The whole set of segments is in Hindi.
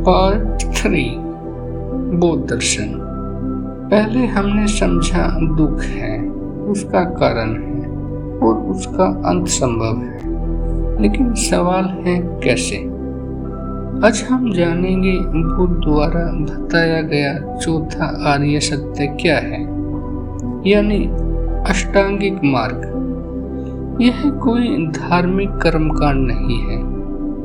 पार्ट 3 बौद्ध दर्शन। पहले हमने समझा दुख है, उसका कारण है और उसका अंत संभव है, लेकिन सवाल है कैसे। आज हम जानेंगे बुद्ध द्वारा बताया गया चौथा आर्य सत्य क्या है, यानी अष्टांगिक मार्ग। यह कोई धार्मिक कर्मकांड नहीं है,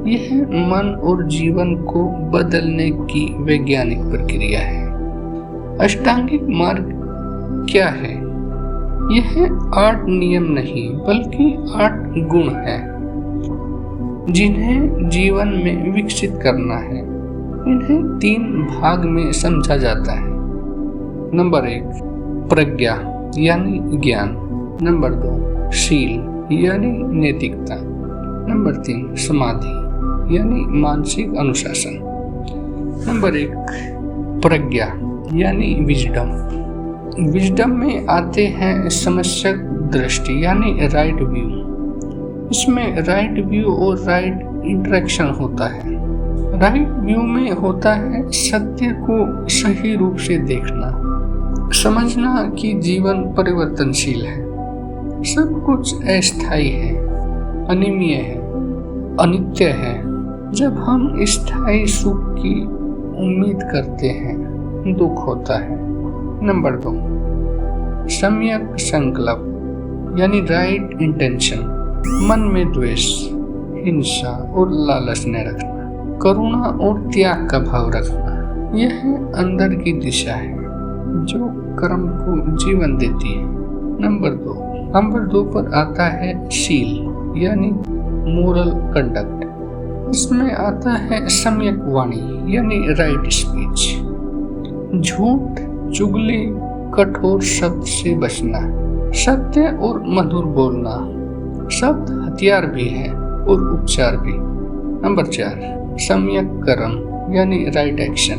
यह मन और जीवन को बदलने की वैज्ञानिक प्रक्रिया है। अष्टांगिक मार्ग क्या है? यह 8 नियम नहीं बल्कि 8 गुण हैं, जिन्हें जीवन में विकसित करना है। इन्हें 3 भाग में समझा जाता है। नंबर 1 प्रज्ञा यानी ज्ञान। नंबर 2 शील यानी नैतिकता। नंबर 3 समाधि यानी मानसिक अनुशासन। नंबर 1 प्रज्ञा यानी विजडम। विजडम में आते हैं समस्या दृष्टि यानी राइट व्यू। इसमें राइट व्यू और राइट इंटरेक्शन होता है। राइट व्यू में होता है सत्य को सही रूप से देखना, समझना कि जीवन परिवर्तनशील है, सब कुछ अस्थायी है, अनियमित है, अनित्य है। जब हम स्थायी सुख की उम्मीद करते हैं, दुख होता है। नंबर 2 सम्यक संकल्प यानी राइट इंटेंशन। मन में द्वेष, हिंसा और लालच न रखना, करुणा और त्याग का भाव रखना। यह अंदर की दिशा है जो कर्म को जीवन देती है। नंबर 2 पर आता है शील यानी मोरल कंडक्ट। इसमें आता है सम्यक वाणी यानी राइट स्पीच। झूठ, चुगली, कठोर शब्द से बचना, सत्य और मधुर बोलना। शब्द हथियार भी है और उपचार भी। नंबर 4 सम्यक कर्म यानी राइट एक्शन।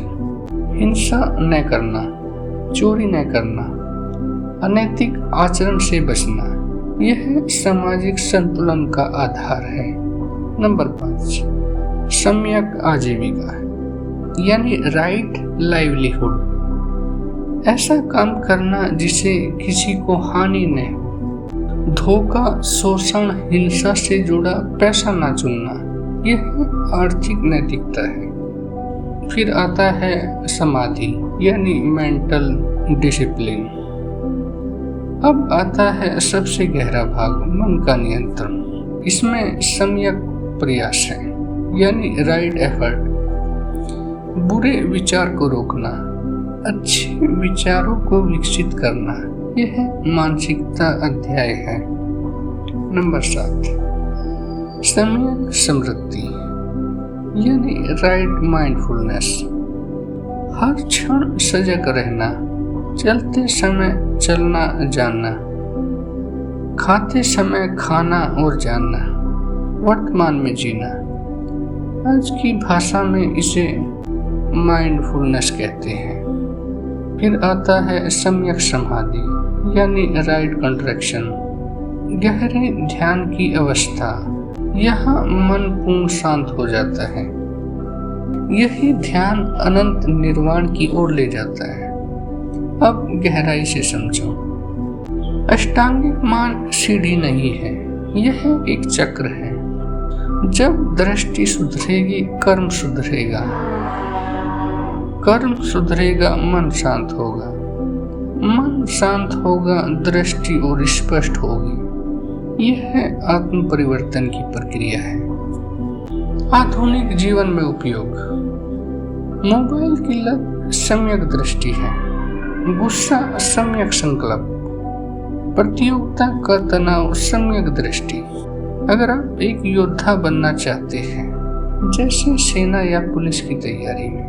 हिंसा न करना, चोरी न करना, अनैतिक आचरण से बचना। यह सामाजिक संतुलन का आधार है। नंबर 5 सम्यक आजीविका यानी राइट लाइवलीहुड। ऐसा काम करना जिसे किसी को हानि न हो। धोखा, शोषण, हिंसा से जुड़ा पैसा न चुनना, यह आर्थिक नैतिकता है। फिर आता है समाधि यानी मेंटल डिसिप्लिन। अब आता है सबसे गहरा भाग, मन का नियंत्रण। इसमें सम्यक प्रयास है यानी राइट एफर्ट। बुरे विचार को रोकना, अच्छे विचारों को विकसित करना, यह मानसिकता अध्याय है। नंबर 7 सम्यक समृद्धि यानी राइट माइंडफुलनेस। हर क्षण सजग रहना, चलते समय चलना जानना, खाते समय खाना और जानना, वर्तमान में जीना। आज की भाषा में इसे माइंडफुलनेस कहते हैं। फिर आता है सम्यक समाधि यानी राइट कंट्रैक्शन, गहरे ध्यान की अवस्था। यहाँ मन पूर्ण शांत हो जाता है। यही ध्यान अनंत निर्वाण की ओर ले जाता है। अब गहराई से समझो। अष्टांगिक मार्ग सीढ़ी नहीं है, यह एक चक्र है। जब दृष्टि सुधरेगी, कर्म सुधरेगा, कर्म सुधरेगा, मन शांत होगा, मन शांत होगा, दृष्टि और स्पष्ट होगी। यह आत्म परिवर्तन की प्रक्रिया है। आधुनिक जीवन में उपयोग। मोबाइल की लत सम्यक दृष्टि है, गुस्सा सम्यक संकल्प, प्रतियोगिता का तनाव सम्यक दृष्टि। अगर आप एक योद्धा बनना चाहते हैं, जैसे सेना या पुलिस की तैयारी में,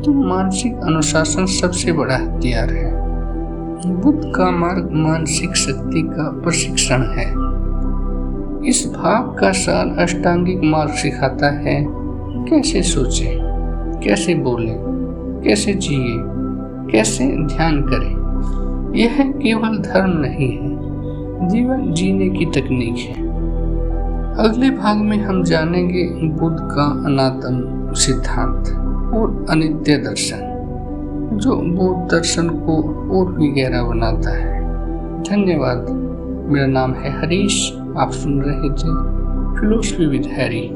तो मानसिक अनुशासन सबसे बड़ा हथियार है। बुद्ध का मार्ग मानसिक शक्ति का प्रशिक्षण है। इस भाग का सार अष्टांगिक मार्ग सिखाता है कैसे सोचें, कैसे बोलें, कैसे जिए, कैसे ध्यान करें। यह केवल धर्म नहीं है, जीवन जीने की तकनीक है। अगले भाग में हम जानेंगे बुद्ध का अनात्म सिद्धांत। और अनित्य दर्शन, जो बौद्ध दर्शन को और भी गहरा बनाता है। धन्यवाद। मेरा नाम है हरीश, आप सुन रहे थे फिलोसफी विद हैरी।